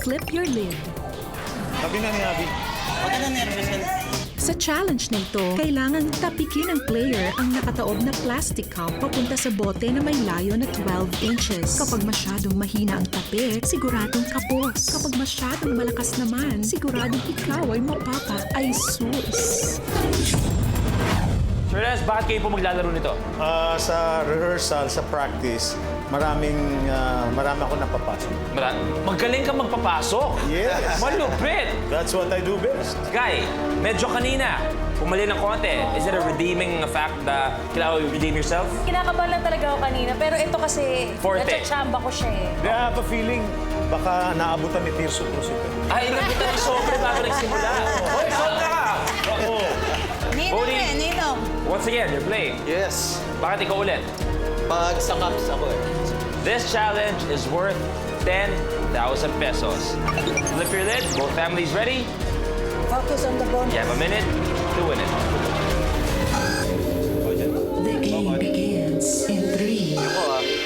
flip your lid. Sabi na ni Abby. Sa challenge na ito, kailangang tapikin ng player ang nakataob na plastic cup papunta sa bote na may layo na 12 inches. Kapag masyadong mahina ang tapik, siguradong kapos. Kapag masyadong malakas naman, siguradong ikaw ay mapapa-isus. Sir Les, bakit kayo po maglalaro nito? Sa rehearsal, sa practice, marami ako napapasok. Magaling ka magpapasok. Yes. Malupit. That's what I do best. Guy, medyo kanina, pumali ng konti. Is it a redeeming fact na kailangan you redeem yourself? Kinakabahan lang talaga ako kanina, pero ito kasi, Forte. natsatsamba ko siya eh. I have a feeling, baka naabutan ni Tirso Cruz ito. Ay, inabutan ng sobre bago nagsimula. Hoy, sobra ka! Oo. Ninong. Once again, you're playing. Yes. Bakit ikaw ulit? Pag sa cups ako eh. This challenge is worth 10,000 pesos. Flip your lid. Both families ready? Focus on the bone. You have a minute to win it. The game begins in 3,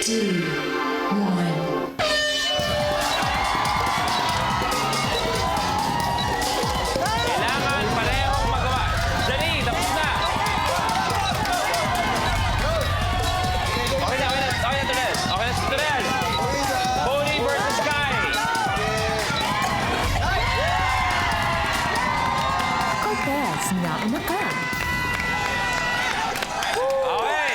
2, 1. Kailangan parehong magawa. Jenny, tapos na. Okay na, Torres. Okay na si Torres. Bonnie versus Sky. Cortez na ka. Okay.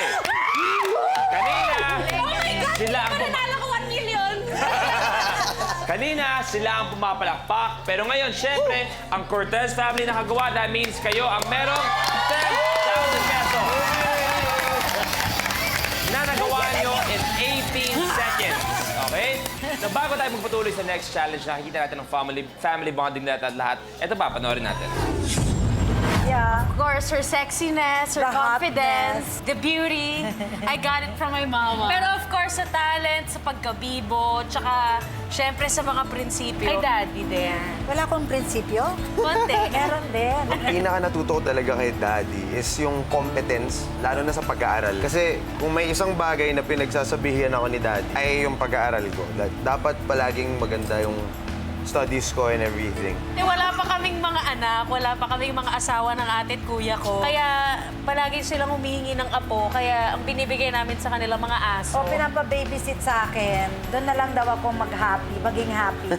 Kanina, sila ang pumapalakpak. Pero ngayon, syempre, ang Cortez family nakagawa. That means kayo ang merong 10,000 pesos. Na nagawa nyo in 18 seconds. Okay? So bago tayo magpatuloy sa next challenge, nakikita natin ang family bonding natin at lahat. Ito pa, panoorin natin. Yeah. Of course, her sexiness, her The confidence, the beauty. I got it from my mama. Pero of course, sa talent, sa pagkabibo, tsaka syempre sa mga prinsipyo. Ay, daddy din. Wala akong prinsipyo. Konti. Meron din. Pinaka natuto ko talaga kay Daddy is yung competence, lalo na sa pag-aaral. Kasi kung may isang bagay na pinagsasabihan ako ni Daddy, ay yung pag-aaral ko. Dapat palaging maganda yung studies ko and everything. Wala pa kaming mga anak, wala pa kaming mga asawa ng ate at kuya ko. Kaya palagi silang humihingi ng apo, kaya ang binibigay namin sa kanila mga aso. O pinapa-babysit sa akin, doon na lang daw ako mag-happy, maging happy.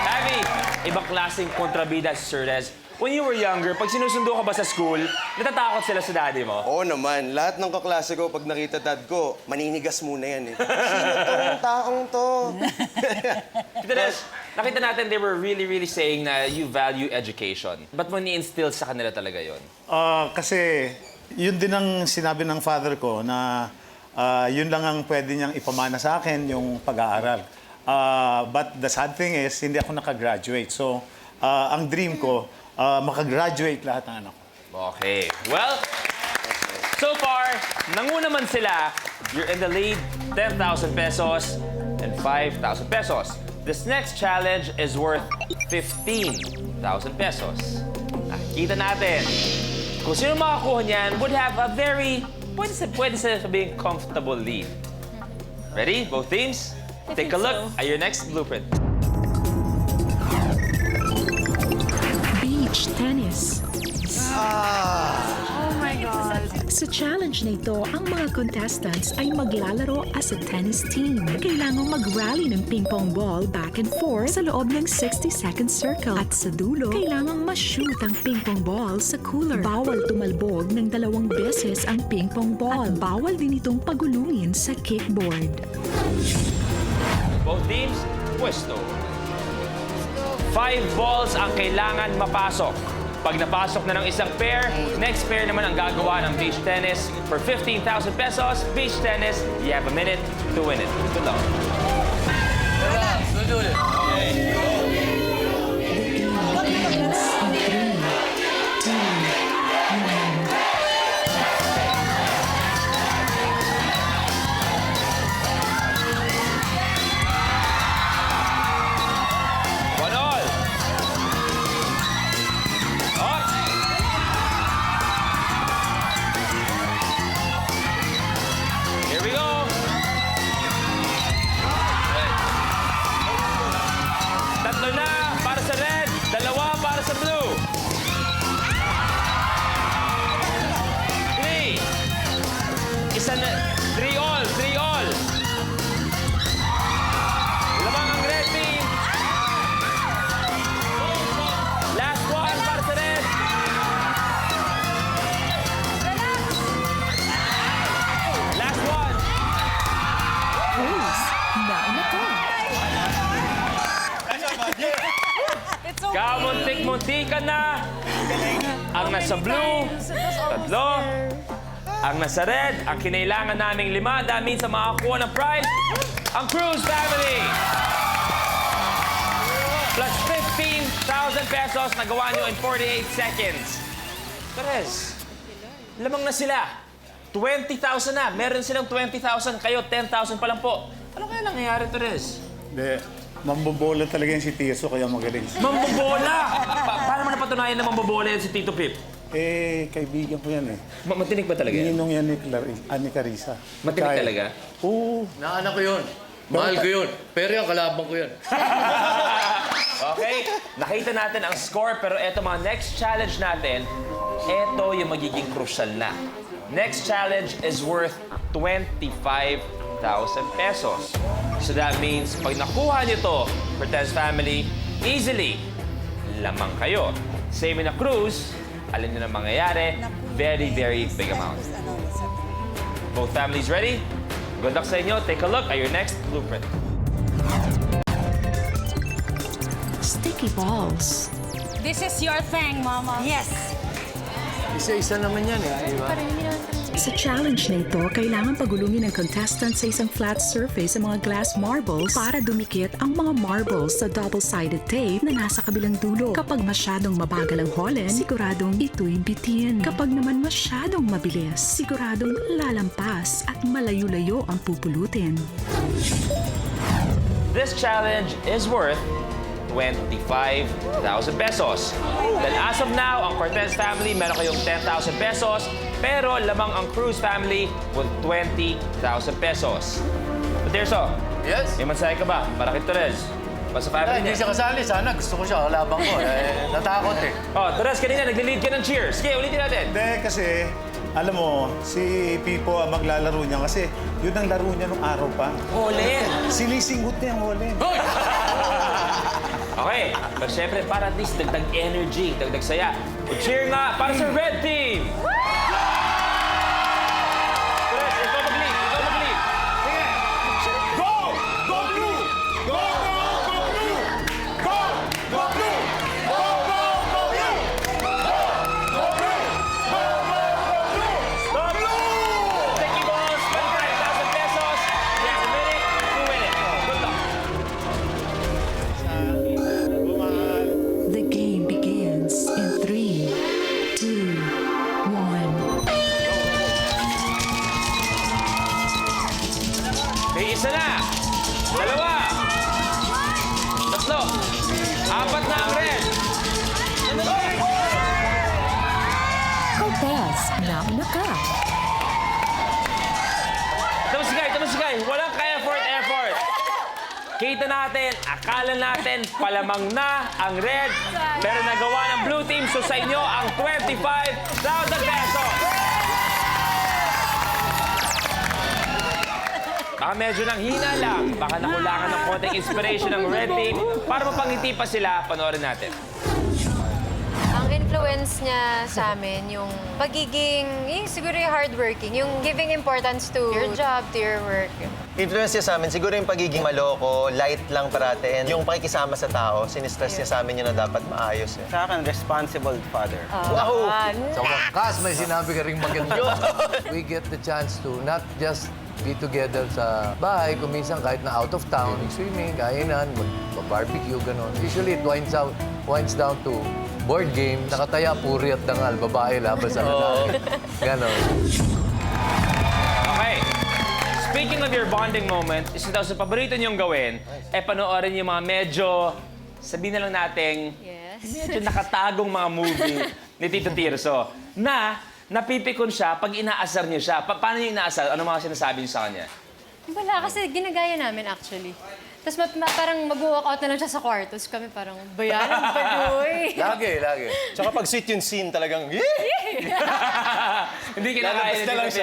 Abby, ibang klaseng kontrabida si Sir Les. When you were younger, pag sinusundo ka ba sa school, natatakot sila sa daddy mo? Oo naman. Lahat ng kaklase ko, pag nakita dad ko, maninigas muna yan eh. Sino tong taong to? Tita Les, nakita natin they were really saying na you value education. Ba't mo ni-instill sa kanila talaga yon? Kasi yun din ang sinabi ng father ko na yun lang ang pwede niyang ipamana sa akin, yung pag-aaral. But the sad thing is, hindi ako nakagraduate. So, ang dream ko, makagraduate lahat ng anak ko. Okay. Well, so far, nanguna man sila. You're in the lead, 10,000 pesos and 5,000 pesos. This next challenge is worth 15,000 pesos. Nakikita natin. Kung sino makakuha niyan would have a very, pwede sabing comfortable lead. Ready? Both teams? Take a look at your next blueprint. Beach tennis. Oh my God. Sa challenge na ito, ang mga contestants ay maglalaro as a tennis team. Kailangang mag-rally ng ping-pong ball back and forth sa loob ng 60-second circle. At sa dulo, kailangang ma-shoot ang ping-pong ball sa cooler. Bawal tumalbog ng 2 beses ang ping-pong ball. At bawal din itong pagulungin sa kickboard. Both teams, pwesto. 5 balls ang kailangan mapasok. Pag napasok na ng isang pair, next pair naman ang gagawa ng beach tennis. For 15,000 pesos, beach tennis, you have a minute to win it. Good luck. One all. Up. Here we go. Nauna ka. It's okay. Kamuntik-munti ka na. Ang nasa blue, tatlo. Ang nasa red, ang kinailangan naming 5. That means ang makakuha ng prize, ang Cruz family. Plus 15,000 pesos na gawa nyo in 48 seconds. Perez, lamang na sila. 20,000 na. Meron silang 20,000. Kayo, 10,000 pa lang po. Ano kaya nangyayari, Perez? Hindi. Mambobola talaga yung si Tirso, kaya magaling. Mambobola! Paano mo napatunayan na mambobola yan si Tito Pip? Eh, kaibigan ko yan eh. Matinig ba talaga yan? Ninong yan ni Carissa. Matinig Kaya- talaga? Oo. Naanak ko yun. Mahal ko yun. Pero yung kalabang ko yun. Okay, nakita natin ang score, pero eto mga next challenge natin, eto yung magiging crucial na. Next challenge is worth 25,000 pesos. So that means, pag nakuha niyo to, Cortez family, easily, lamang kayo. Same in a cruise, alam niyo na mangyayari, very, very big amount. Both families ready? Good luck sa inyo. Take a look at your next blueprint. Sticky balls. This is your thing, Mama. Yes. Isa-isa naman yan eh, di ba? Sa challenge na ito, kailangan pagulungin ng contestant sa isang flat surface ang mga glass marbles para dumikit ang mga marbles sa double-sided tape na nasa kabilang dulo. Kapag masyadong mabagal ang holen, siguradong ito'y bitin. Kapag naman masyadong mabilis, siguradong lalampas at malayo-layo ang pupulutin. This challenge is worth 25,000 pesos. Then as of now, ang Cortez family meron kayong 10,000 pesos, pero lamang ang Cruz family with 20,000 pesos. Tirso, Yes? may mensahe ka ba para kay Torres? Para sa family Hindi niya? siya kasali. Sana gusto ko siya. Kalabang ko. Natakot eh. Oh, Torres, kanina nag-lead ka ng cheers. Sige, ulitin natin. Hindi, kasi, alam mo, si Pipo ang maglalaro niya kasi yun ang laro niya nung araw pa. Holen! Sinisingot niya ang holen. Okay, pero syempre para at least dagdag energy, dagdag saya. Cheer nga para sa Red Team! Torres, ikaw mag-lead, ikaw mag-lead. Sige! Go! Go Blue! Go, go, go Blue! Go! Go Blue! Go, go, go Blue! Go! Go Blue! Go, go, go Blue! Stop! Sticky balls, 25,000 pesos. You have a minute to win it. Good luck. The game begins in 3, 2, 1. May isa na. Dalawa. Tatlo. Apat na ang red. Cortez, nauna ka. Tamusigay. Walang ka-effort. Kita natin, akala natin, palamang na ang red. Pero nagawa ng blue team, so sa inyo ang 25,000 pesos. Baka medyo nang hina lang. Baka nakulangan ng konting inspiration ng red team. Para mapangiti pa sila, panoorin natin. Ang influence niya sa amin, yung pagiging, yung siguro yung hardworking, yung giving importance to your job, to your work. Influence niya sa amin, siguro yung pagiging maloko, light lang parate, and yung pakikisama sa tao, sinistress niya sa amin yun na dapat maayos. Eh. Sa akin, responsible father. Wow! Sa wakas, may sinabi ka rin maganda. We get the chance to not just be together sa bahay, kung minsan kahit na out of town, swimming, kainan, mag-barbecue, gano'n. Usually, it winds down to board game, nakataya, puri at dangal, babae laban sa lalaki. Gano'n. Okay. Speaking of your bonding moment, isa daw sa paborito niyong gawin, panoorin yung mga medyo, sabihin na lang nating, medyo nakatagong mga movie ni Tito Tirso na napipikon siya pag inaasar niyo siya. Paano niyo inaasar? Ano mga sinasabi niyo sa kanya? Wala, kasi ginagaya namin actually. Tapos parang mag-walk out na lang siya sa kwarto. Tapos kami parang, bayaran pa, Joy. Lagi. Tsaka pag sweet yung scene talagang, Hindi kinakaya ni Tito Pip.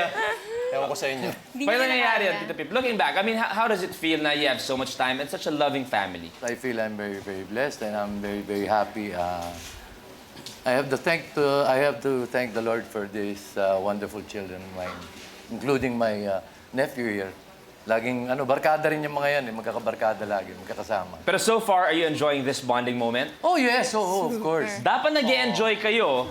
Ewan ko sa inyo. Paano nangyayari yun, Tito Pip? Looking back, I mean, how does it feel na you have so much time and such a loving family? I feel I'm very, very blessed and I'm very, very happy. I have to thank the Lord for these wonderful children of mine, including my nephew here. Laging, barkada rin yung mga yan eh. Magkakabarkada lagi, magkakasama. Pero so far, are you enjoying this bonding moment? Oh, yes. Oh, of course. Dapat nag-e-enjoy kayo,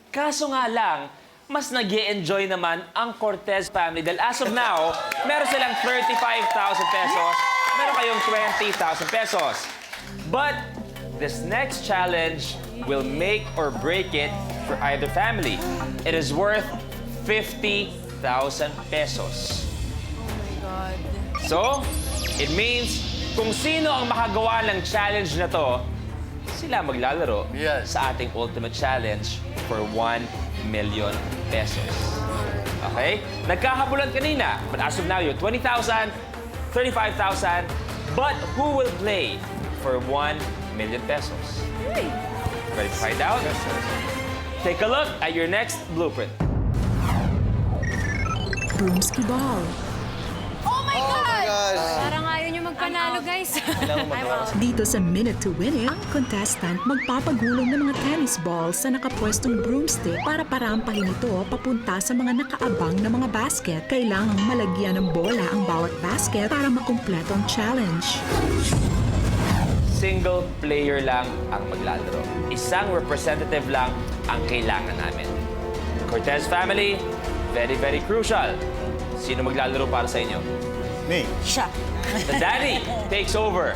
kaso nga lang, mas nag-e-enjoy naman ang Cortez family. Dahil as of now, meron silang 35,000 pesos, meron kayong 20,000 pesos. But this next challenge will make or break it for either family. It is worth 50,000 pesos. So, it means kung sino ang makagawa ng challenge na to, sila maglalaro Yes. sa ating ultimate challenge for 1 million pesos. Okay? Nagkahabulan kanina, but as of now, you're 20,000, 35,000, but who will play for 1 million pesos? Ready to find out? Take a look at your next blueprint. Broomski Ball. Oh my God! Parang ayaw nyo magpanalo, guys. Dito sa Minute to Win It, ang contestant magpapagulong ng mga tennis ball sa nakapwestong broomstick para parampahin ito papunta sa mga nakaabang na mga basket. Kailangang malagyan ng bola ang bawat basket para makumpleto ang challenge. Single player lang ang maglalaro. Isang representative lang ang kailangan namin. Cortez family, very, very crucial. Sino maglalaro para sa inyo? Me. Siya. The daddy takes over.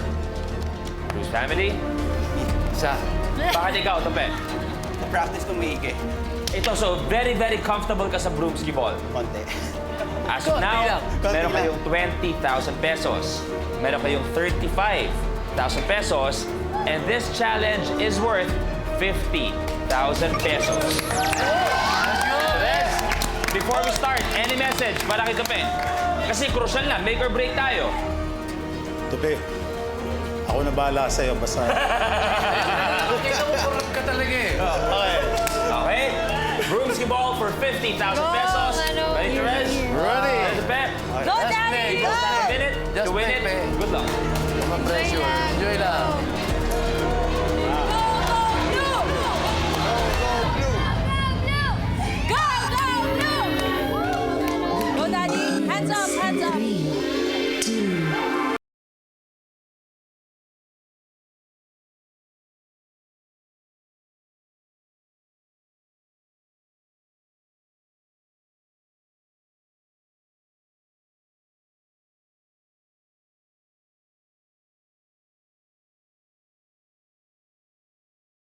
Bruce family, Isa. bakit ikaw, Tope? Practice kong maigi. Ito, so very, very comfortable ka sa broomski ball. Konti. As of now, lang. Konti meron lang. kayong 20,000 pesos. Meron kayong 35,000 pesos. And this challenge is worth 50,000 pesos. Perez, before we start, any message para kay Tope? Kasi crucial na, make or break tayo. Tupi, ako na bahala sa'yo. Basta... Ikaw mo corrupt ka talaga eh. Okay. Okay? Broomski ball for 50,000 pesos. Ready, Perez? Ready. Tope? Go, Daddy! Go! A minute to Just win play, it. play. Good luck. Pressure.